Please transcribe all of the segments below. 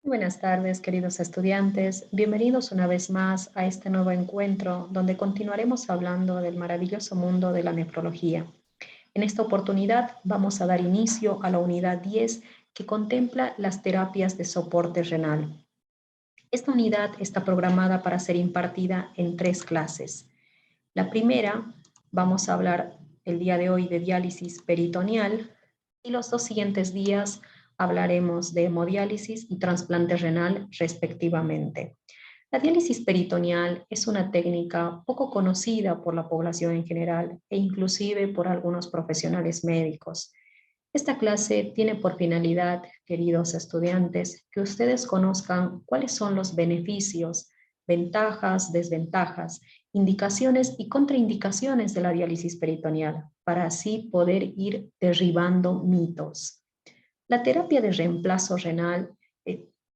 Buenas tardes, queridos estudiantes. Bienvenidos una vez más a este nuevo encuentro donde continuaremos hablando del maravilloso mundo de la nefrología. En esta oportunidad vamos a dar inicio a la unidad 10 que contempla las terapias de soporte renal. Esta unidad está programada para ser impartida en 3 clases. La primera, vamos a hablar el día de hoy de diálisis peritoneal y los 2 siguientes días hablaremos de hemodiálisis y trasplante renal respectivamente. La diálisis peritoneal es una técnica poco conocida por la población en general e inclusive por algunos profesionales médicos. Esta clase tiene por finalidad, queridos estudiantes, que ustedes conozcan cuáles son los beneficios, ventajas, desventajas, indicaciones y contraindicaciones de la diálisis peritoneal, para así poder ir derribando mitos. La terapia de reemplazo renal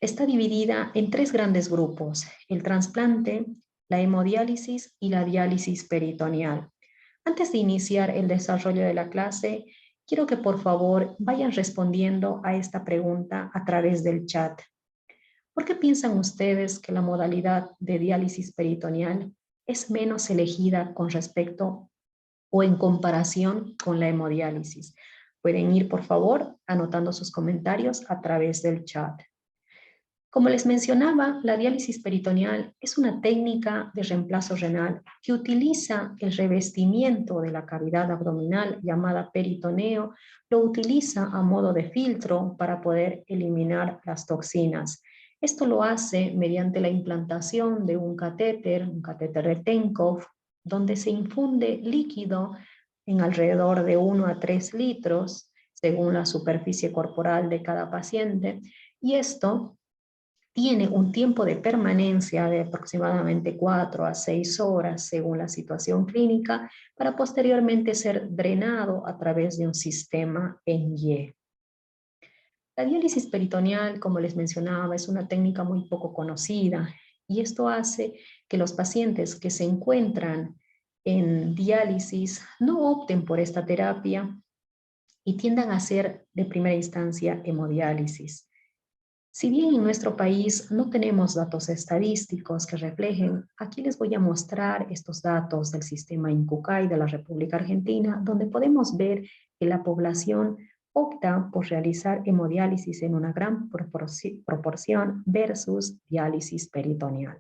está dividida en 3 grandes grupos: el trasplante, la hemodiálisis y la diálisis peritoneal. Antes de iniciar el desarrollo de la clase, quiero que por favor vayan respondiendo a esta pregunta a través del chat. ¿Por qué piensan ustedes que la modalidad de diálisis peritoneal es menos elegida con respecto o en comparación con la hemodiálisis? Pueden ir, por favor, anotando sus comentarios a través del chat. Como les mencionaba, la diálisis peritoneal es una técnica de reemplazo renal que utiliza el revestimiento de la cavidad abdominal llamada peritoneo, lo utiliza a modo de filtro para poder eliminar las toxinas. Esto lo hace mediante la implantación de un catéter de Tenkov, donde se infunde líquido en alrededor de 1 a 3 litros, según la superficie corporal de cada paciente, y esto tiene un tiempo de permanencia de aproximadamente 4 a 6 horas según la situación clínica, para posteriormente ser drenado a través de un sistema en Y. La diálisis peritoneal, como les mencionaba, es una técnica muy poco conocida y esto hace que los pacientes que se encuentran en diálisis no opten por esta terapia y tiendan a hacer de primera instancia hemodiálisis. Si bien en nuestro país no tenemos datos estadísticos que reflejen, aquí les voy a mostrar estos datos del sistema INCUCAI de la República Argentina, donde podemos ver que la población opta por realizar hemodiálisis en una gran proporción versus diálisis peritoneal.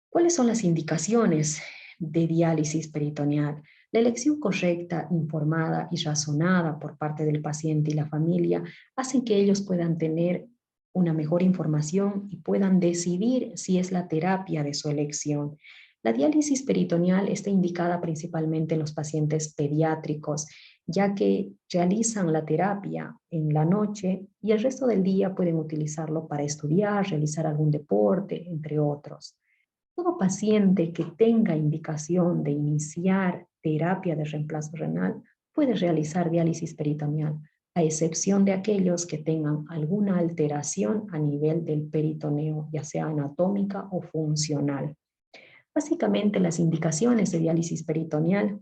¿Cuáles son las indicaciones de diálisis peritoneal? La elección correcta, informada y razonada por parte del paciente y la familia hacen que ellos puedan tener una mejor información y puedan decidir si es la terapia de su elección. La diálisis peritoneal está indicada principalmente en los pacientes pediátricos, ya que realizan la terapia en la noche y el resto del día pueden utilizarlo para estudiar, realizar algún deporte, entre otros. Todo paciente que tenga indicación de iniciar terapia de reemplazo renal puede realizar diálisis peritoneal, a excepción de aquellos que tengan alguna alteración a nivel del peritoneo, ya sea anatómica o funcional. Básicamente, las indicaciones de diálisis peritoneal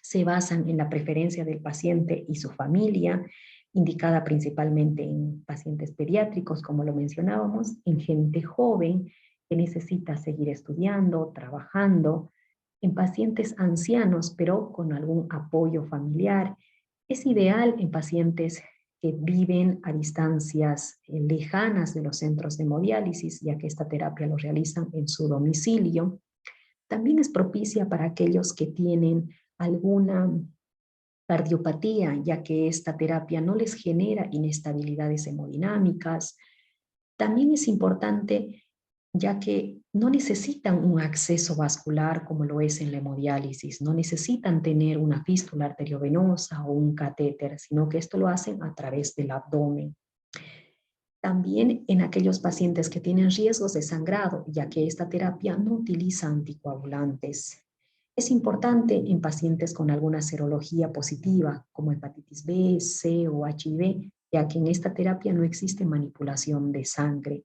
se basan en la preferencia del paciente y su familia, indicada principalmente en pacientes pediátricos, como lo mencionábamos, en gente joven que necesita seguir estudiando, trabajando, en pacientes ancianos, pero con algún apoyo familiar. Es ideal en pacientes que viven a distancias lejanas de los centros de hemodiálisis, ya que esta terapia lo realizan en su domicilio. También es propicia para aquellos que tienen alguna cardiopatía, ya que esta terapia no les genera inestabilidades hemodinámicas. También es importante ya que no necesitan un acceso vascular como lo es en la hemodiálisis, no necesitan tener una fístula arteriovenosa o un catéter, sino que esto lo hacen a través del abdomen. También en aquellos pacientes que tienen riesgos de sangrado, ya que esta terapia no utiliza anticoagulantes. Es importante en pacientes con alguna serología positiva, como hepatitis B, C o HIV, ya que en esta terapia no existe manipulación de sangre.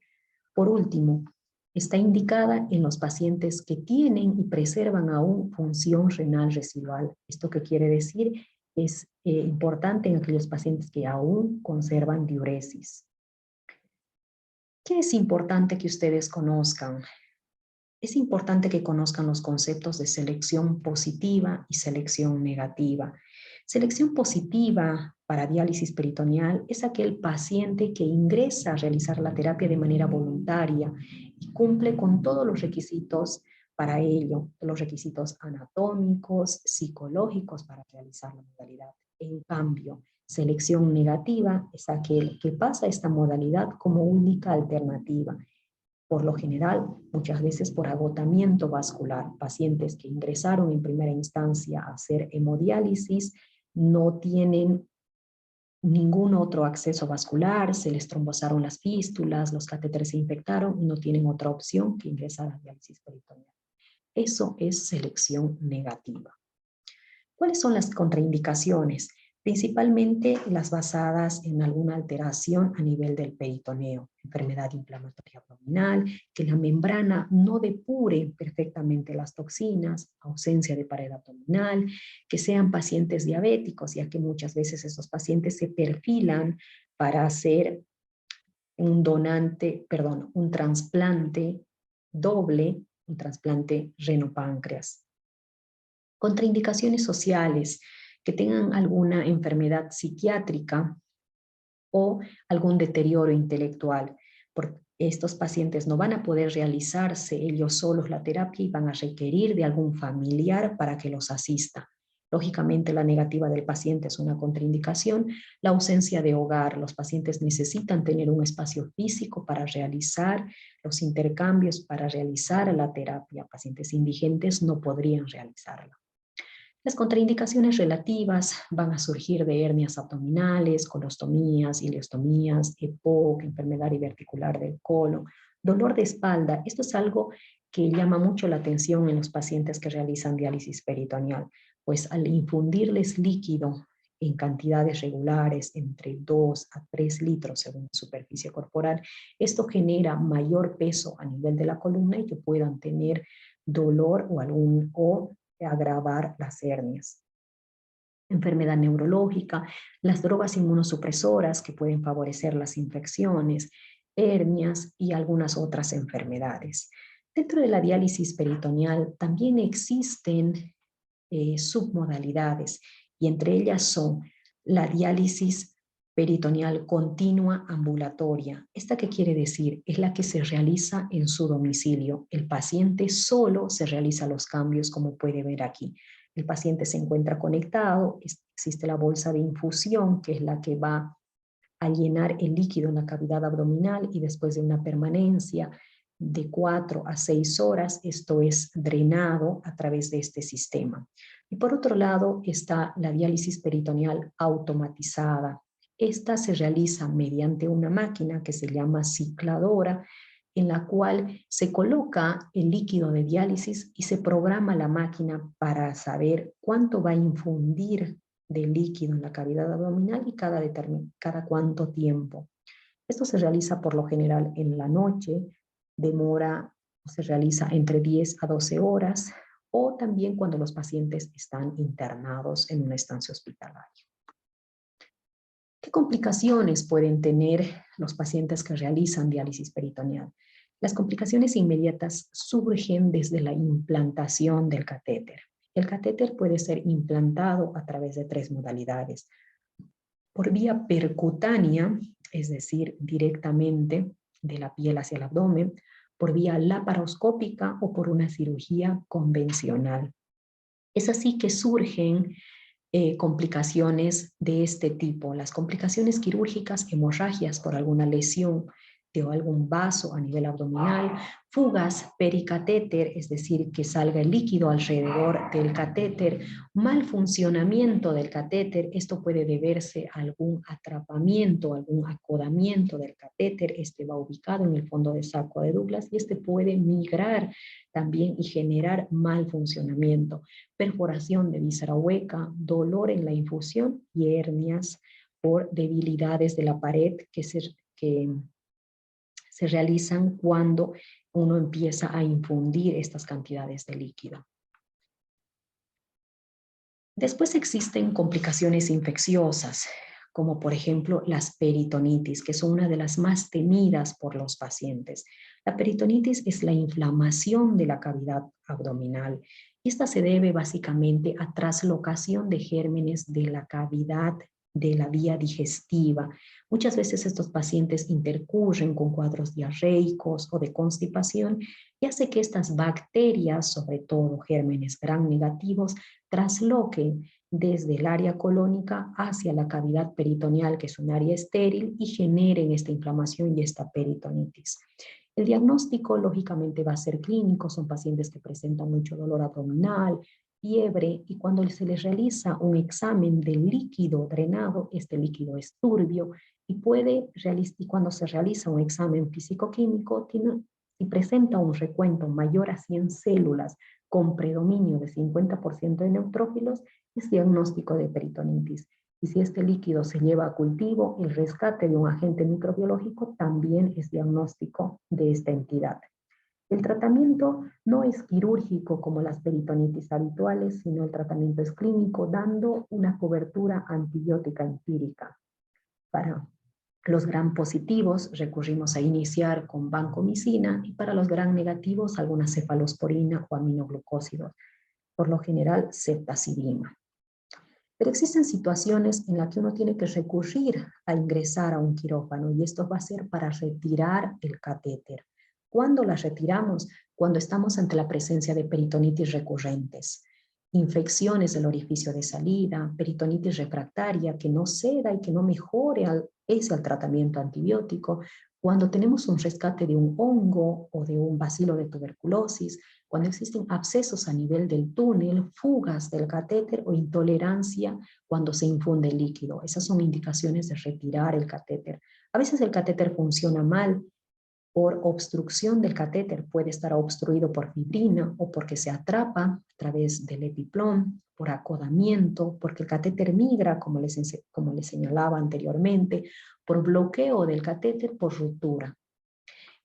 Por último, está indicada en los pacientes que tienen y preservan aún función renal residual. ¿Esto qué quiere decir? Es importante en aquellos pacientes que aún conservan diuresis. ¿Qué es importante que ustedes conozcan? Es importante que conozcan los conceptos de selección positiva y selección negativa. Selección positiva para diálisis peritoneal es aquel paciente que ingresa a realizar la terapia de manera voluntaria y cumple con todos los requisitos para ello, los requisitos anatómicos, psicológicos para realizar la modalidad. En cambio, selección negativa es aquel que pasa esta modalidad como única alternativa. Por lo general, muchas veces por agotamiento vascular. Pacientes que ingresaron en primera instancia a hacer hemodiálisis no tienen ningún otro acceso vascular, se les trombosaron las fístulas, los catéteres se infectaron y no tienen otra opción que ingresar a diálisis peritoneal. Eso es selección negativa. ¿Cuáles son las contraindicaciones? Principalmente las basadas en alguna alteración a nivel del peritoneo, enfermedad inflamatoria abdominal, que la membrana no depure perfectamente las toxinas, ausencia de pared abdominal, que sean pacientes diabéticos, ya que muchas veces esos pacientes se perfilan para hacer un trasplante doble, un trasplante renopáncreas. Contraindicaciones sociales, que tengan alguna enfermedad psiquiátrica o algún deterioro intelectual. Porque estos pacientes no van a poder realizarse ellos solos la terapia y van a requerir de algún familiar para que los asista. Lógicamente, la negativa del paciente es una contraindicación. La ausencia de hogar. Los pacientes necesitan tener un espacio físico para realizar los intercambios, para realizar la terapia. Pacientes indigentes no podrían realizarla. Las contraindicaciones relativas van a surgir de hernias abdominales, colostomías, ileostomías, EPOC, enfermedad diverticular del colon, dolor de espalda. Esto es algo que llama mucho la atención en los pacientes que realizan diálisis peritoneal, pues al infundirles líquido en cantidades regulares, entre 2 a 3 litros según la superficie corporal, esto genera mayor peso a nivel de la columna y que puedan tener dolor o agravar las hernias. Enfermedad neurológica, las drogas inmunosupresoras que pueden favorecer las infecciones, hernias y algunas otras enfermedades. Dentro de la diálisis peritoneal también existen submodalidades y entre ellas son la diálisis peritoneal continua ambulatoria. ¿Esta qué quiere decir? Es la que se realiza en su domicilio. El paciente solo se realiza los cambios, como puede ver aquí. El paciente se encuentra conectado, existe la bolsa de infusión, que es la que va a llenar el líquido en la cavidad abdominal y después de una permanencia de 4 a 6 horas, esto es drenado a través de este sistema. Y por otro lado está la diálisis peritoneal automatizada. Esta se realiza mediante una máquina que se llama cicladora, en la cual se coloca el líquido de diálisis y se programa la máquina para saber cuánto va a infundir de líquido en la cavidad abdominal y cada cuánto tiempo. Esto se realiza por lo general en la noche, se realiza entre 10 a 12 horas o también cuando los pacientes están internados en una estancia hospitalaria. ¿Qué complicaciones pueden tener los pacientes que realizan diálisis peritoneal? Las complicaciones inmediatas surgen desde la implantación del catéter. El catéter puede ser implantado a través de 3 modalidades. Por vía percutánea, es decir, directamente de la piel hacia el abdomen, por vía laparoscópica o por una cirugía convencional. Es así que surgen complicaciones de este tipo. Las complicaciones quirúrgicas, hemorragias por alguna lesión de algún vaso a nivel abdominal, fugas pericatéter, es decir, que salga el líquido alrededor del catéter, mal funcionamiento del catéter, esto puede deberse a algún atrapamiento, algún acodamiento del catéter, este va ubicado en el fondo del saco de Douglas y este puede migrar también y generar mal funcionamiento, perforación de víscera hueca, dolor en la infusión y hernias por debilidades de la pared que se realizan cuando uno empieza a infundir estas cantidades de líquido. Después existen complicaciones infecciosas, como por ejemplo las peritonitis, que son una de las más temidas por los pacientes. La peritonitis es la inflamación de la cavidad abdominal. Esta se debe básicamente a traslocación de gérmenes de la cavidad de la vía digestiva. Muchas veces estos pacientes intercurren con cuadros diarreicos o de constipación y hace que estas bacterias, sobre todo gérmenes gram negativos, trasloquen desde el área colónica hacia la cavidad peritoneal, que es un área estéril, y generen esta inflamación y esta peritonitis. El diagnóstico, lógicamente, va a ser clínico. Son pacientes que presentan mucho dolor abdominal, fiebre, y cuando se les realiza un examen del líquido drenado, este líquido es turbio, y cuando se realiza un examen físico-químico, si presenta un recuento mayor a 100 células con predominio de 50% de neutrófilos, es diagnóstico de peritonitis. Y si este líquido se lleva a cultivo, el rescate de un agente microbiológico también es diagnóstico de esta entidad. El tratamiento no es quirúrgico como las peritonitis habituales, sino el tratamiento es clínico, dando una cobertura antibiótica empírica. Para los gram positivos recurrimos a iniciar con vancomicina, y para los gram negativos alguna cefalosporina o aminoglucósidos, por lo general ceftazidima. Pero existen situaciones en las que uno tiene que recurrir a ingresar a un quirófano, y esto va a ser para retirar el catéter. ¿Cuándo la retiramos? Cuando estamos ante la presencia de peritonitis recurrentes, infecciones del orificio de salida, peritonitis refractaria que no ceda y que no mejore pese al tratamiento antibiótico, cuando tenemos un rescate de un hongo o de un bacilo de tuberculosis, cuando existen abscesos a nivel del túnel, fugas del catéter o intolerancia cuando se infunde el líquido. Esas son indicaciones de retirar el catéter. A veces el catéter funciona mal por obstrucción del catéter, puede estar obstruido por fibrina o porque se atrapa a través del epiplom, por acodamiento, porque el catéter migra, como les señalaba anteriormente, por bloqueo del catéter, por ruptura.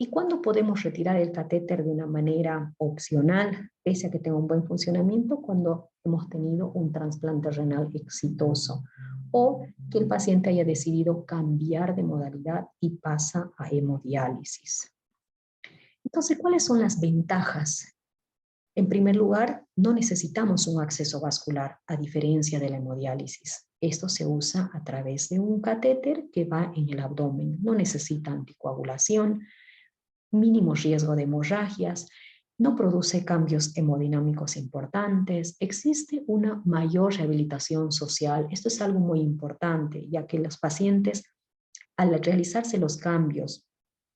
¿Y cuándo podemos retirar el catéter de una manera opcional, pese a que tenga un buen funcionamiento? Cuando hemos tenido un trasplante renal exitoso o que el paciente haya decidido cambiar de modalidad y pasa a hemodiálisis. Entonces, ¿cuáles son las ventajas? En primer lugar, no necesitamos un acceso vascular, a diferencia de la hemodiálisis. Esto se usa a través de un catéter que va en el abdomen. No necesita anticoagulación, mínimo riesgo de hemorragias, no produce cambios hemodinámicos importantes, existe una mayor rehabilitación social. Esto es algo muy importante, ya que los pacientes, al realizarse los cambios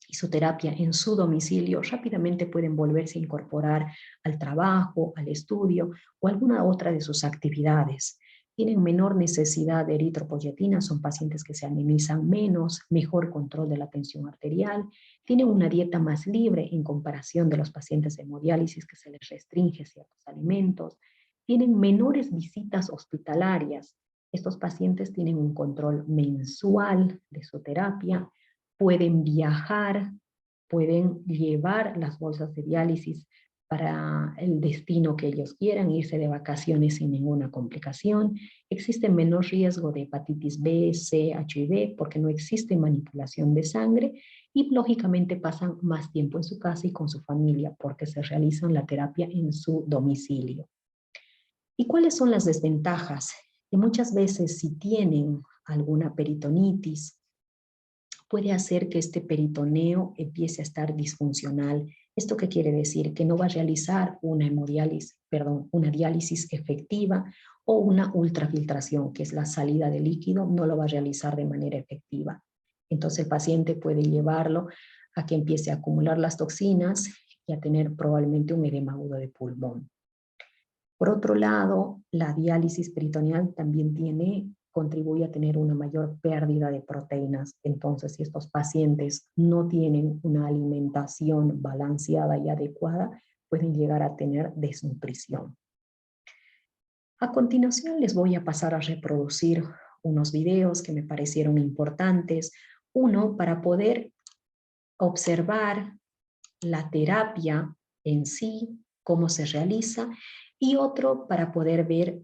y su terapia en su domicilio, rápidamente pueden volverse a incorporar al trabajo, al estudio o alguna otra de sus actividades. Tienen menor necesidad de eritropoyetina, son pacientes que se anemizan menos, mejor control de la tensión arterial, tienen una dieta más libre en comparación de los pacientes de hemodiálisis, que se les restringe ciertos alimentos, tienen menores visitas hospitalarias. Estos pacientes tienen un control mensual de su terapia, pueden viajar, pueden llevar las bolsas de diálisis para el destino que ellos quieran, irse de vacaciones sin ninguna complicación. Existe menor riesgo de hepatitis B, C, HIV, porque no existe manipulación de sangre, y lógicamente pasan más tiempo en su casa y con su familia, porque se realizan la terapia en su domicilio. ¿Y cuáles son las desventajas? Que muchas veces, si tienen alguna peritonitis, puede hacer que este peritoneo empiece a estar disfuncional. ¿Esto qué quiere decir? Que no va a realizar una diálisis efectiva, o una ultrafiltración, que es la salida de líquido, no lo va a realizar de manera efectiva. Entonces el paciente puede llevarlo a que empiece a acumular las toxinas y a tener probablemente un edema agudo de pulmón. Por otro lado, la diálisis peritoneal también contribuye a tener una mayor pérdida de proteínas. Entonces, si estos pacientes no tienen una alimentación balanceada y adecuada, pueden llegar a tener desnutrición. A continuación, les voy a pasar a reproducir unos videos que me parecieron importantes. Uno, para poder observar la terapia en sí, cómo se realiza, y otro para poder ver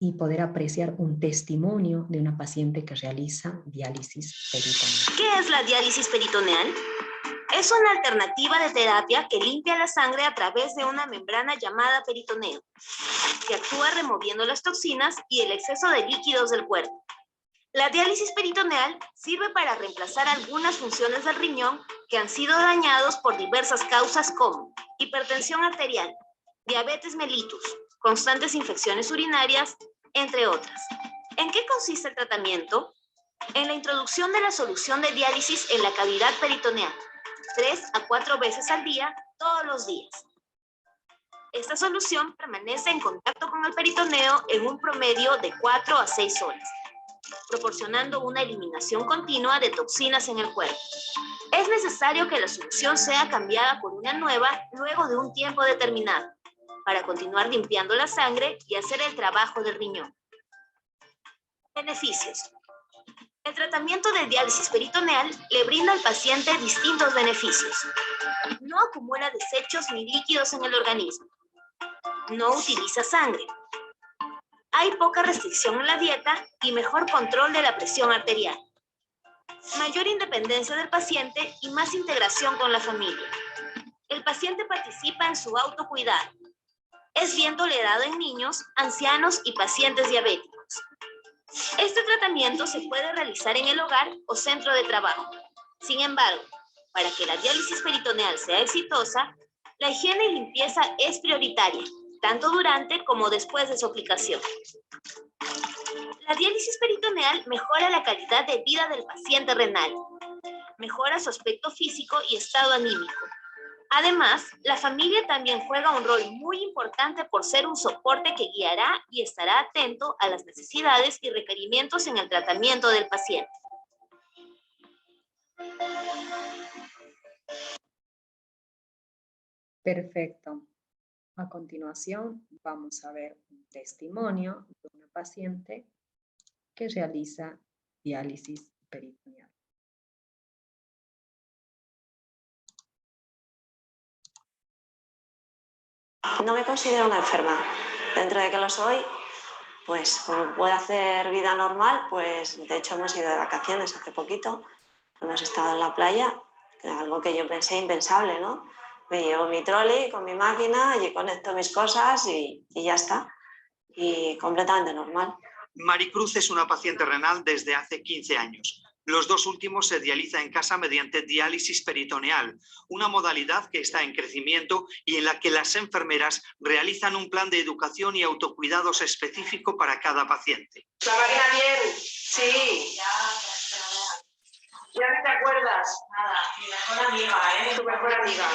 y poder apreciar un testimonio de una paciente que realiza diálisis peritoneal. ¿Qué es la diálisis peritoneal? Es una alternativa de terapia que limpia la sangre a través de una membrana llamada peritoneo, que actúa removiendo las toxinas y el exceso de líquidos del cuerpo. La diálisis peritoneal sirve para reemplazar algunas funciones del riñón que han sido dañados por diversas causas como hipertensión arterial, diabetes mellitus, constantes infecciones urinarias, entre otras. ¿En qué consiste el tratamiento? En la introducción de la solución de diálisis en la cavidad peritoneal, 3 a 4 veces al día, todos los días. Esta solución permanece en contacto con el peritoneo en un promedio de 4 a 6 horas, proporcionando una eliminación continua de toxinas en el cuerpo. Es necesario que la solución sea cambiada por una nueva luego de un tiempo determinado, para continuar limpiando la sangre y hacer el trabajo del riñón. Beneficios. El tratamiento de diálisis peritoneal le brinda al paciente distintos beneficios. No acumula desechos ni líquidos en el organismo. No utiliza sangre. Hay poca restricción en la dieta y mejor control de la presión arterial. Mayor independencia del paciente y más integración con la familia. El paciente participa en su autocuidado. Es bien tolerado en niños, ancianos y pacientes diabéticos. Este tratamiento se puede realizar en el hogar o centro de trabajo. Sin embargo, para que la diálisis peritoneal sea exitosa, la higiene y limpieza es prioritaria, tanto durante como después de su aplicación. La diálisis peritoneal mejora la calidad de vida del paciente renal, mejora su aspecto físico y estado anímico. Además, la familia también juega un rol muy importante por ser un soporte que guiará y estará atento a las necesidades y requerimientos en el tratamiento del paciente. Perfecto. A continuación, vamos a ver un testimonio de una paciente que realiza diálisis peritoneal. No me considero una enferma. Dentro de que lo soy, pues como puedo hacer vida normal, pues de hecho hemos ido de vacaciones hace poquito. Hemos estado en la playa, algo que yo pensé impensable, ¿no? Me llevo mi trolley con mi máquina y conecto mis cosas y ya está. Y completamente normal. Maricruz es una paciente renal desde hace 15 años. Los 2 últimos se dializa en casa mediante diálisis peritoneal, una modalidad que está en crecimiento y en la que las enfermeras realizan un plan de educación y autocuidados específico para cada paciente. ¿La Marina bien? Sí. ¿Ya no te acuerdas? Nada, mi mejor amiga, Tu mejor amiga.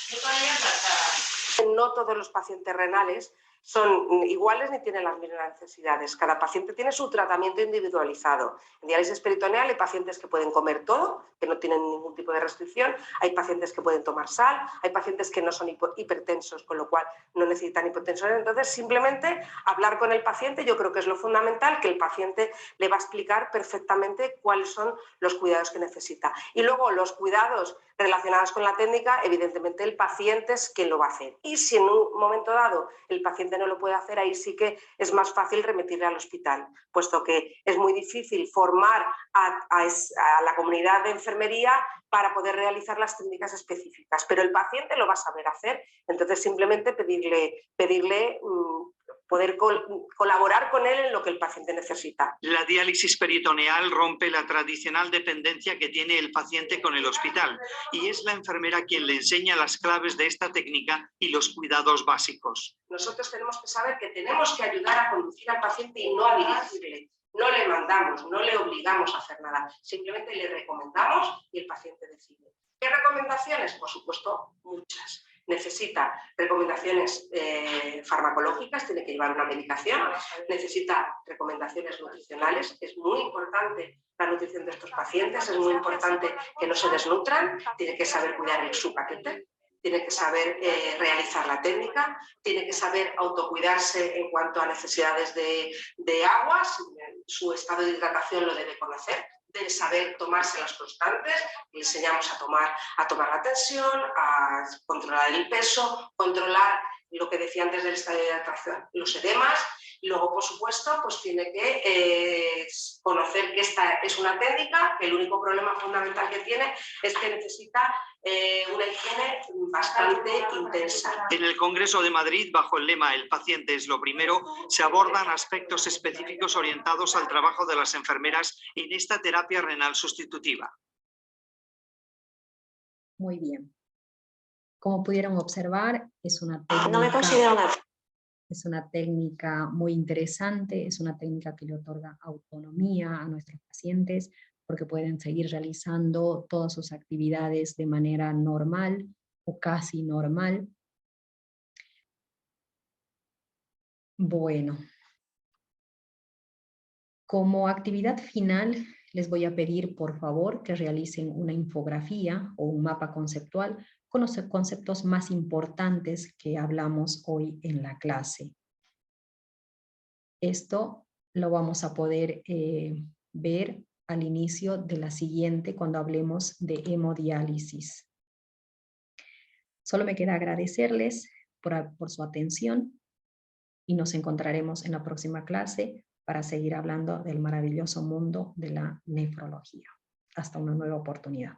Yo con ella encantada. No todos los pacientes renales son iguales ni tienen las mismas necesidades. Cada paciente tiene su tratamiento individualizado. En diálisis peritoneal hay pacientes que pueden comer todo, que no tienen ningún tipo de restricción, hay pacientes que pueden tomar sal, hay pacientes que no son hipertensos, con lo cual no necesitan hipotensores. Entonces, simplemente hablar con el paciente, yo creo que es lo fundamental, que el paciente le va a explicar perfectamente cuáles son los cuidados que necesita. Y luego los cuidados relacionados con la técnica, evidentemente el paciente es quien lo va a hacer. Y si en un momento dado el paciente no lo puede hacer, ahí sí que es más fácil remitirle al hospital, puesto que es muy difícil formar a la comunidad de enfermería para poder realizar las técnicas específicas. Pero el paciente lo va a saber hacer, entonces simplemente pedirle poder colaborar con él en lo que el paciente necesita. La diálisis peritoneal rompe la tradicional dependencia que tiene el paciente con el hospital y es la enfermera quien le enseña las claves de esta técnica y los cuidados básicos. Nosotros tenemos que saber que tenemos que ayudar a conducir al paciente y no a dirigirle. No le mandamos, no le obligamos a hacer nada, simplemente le recomendamos y el paciente decide. ¿Qué recomendaciones? Por supuesto, muchas. Necesita recomendaciones farmacológicas, tiene que llevar una medicación, necesita recomendaciones nutricionales, es muy importante la nutrición de estos pacientes, es muy importante que no se desnutran, tiene que saber cuidar su paquete, tiene que saber realizar la técnica, tiene que saber autocuidarse en cuanto a necesidades de agua, su estado de hidratación lo debe conocer, debe saber tomarse las constantes, le enseñamos a tomar la tensión, a controlar el peso, controlar lo que decía antes del estado de hidratación, los edemas Luego, por supuesto, pues tiene que conocer que esta es una técnica, que el único problema fundamental que tiene es que necesita una higiene bastante intensa. En el Congreso de Madrid, bajo el lema "El paciente es lo primero", se abordan aspectos específicos orientados al trabajo de las enfermeras en esta terapia renal sustitutiva. Muy bien. Como pudieron observar, es una No me considero una... Es una técnica muy interesante, es una técnica que le otorga autonomía a nuestros pacientes porque pueden seguir realizando todas sus actividades de manera normal o casi normal. Bueno, como actividad final les voy a pedir por favor que realicen una infografía o un mapa conceptual con los conceptos más importantes que hablamos hoy en la clase. Esto lo vamos a poder ver al inicio de la siguiente cuando hablemos de hemodiálisis. Solo me queda agradecerles por su atención y nos encontraremos en la próxima clase para seguir hablando del maravilloso mundo de la nefrología. Hasta una nueva oportunidad.